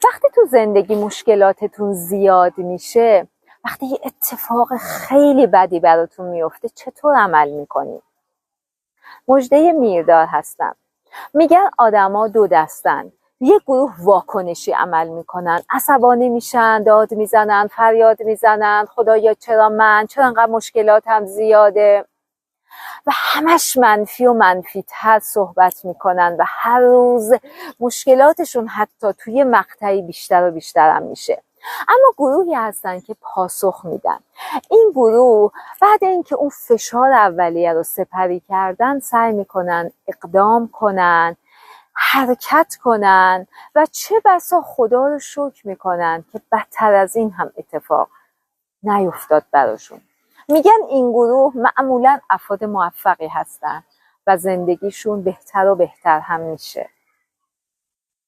وقتی تو زندگی مشکلاتتون زیاد میشه، وقتی یه اتفاق خیلی بدی براتون میفته، چطور عمل میکنید؟ مژده میردار هستم. میگن آدما دو دستن. یه گروه واکنشی عمل میکنن، عصبانی میشن، داد میزنن، فریاد میزنن، خدایا چرا من، چرا انقدر مشکلاتم زیاده، و همش منفی و منفی تر صحبت میکنن و هر روز مشکلاتشون حتی توی مقطعی بیشتر و بیشتر هم میشه. اما گروهی هستن که پاسخ میدن. این گروه بعد اینکه اون فشار اولیه رو سپری کردن، سعی میکنن اقدام کنن، حرکت کنن و چه بسا خدا رو شکر میکنن که بدتر از این هم اتفاق نیفتاد براشون. میگن این گروه معمولاً افراد موفقی هستن و زندگیشون بهتر و بهتر هم میشه.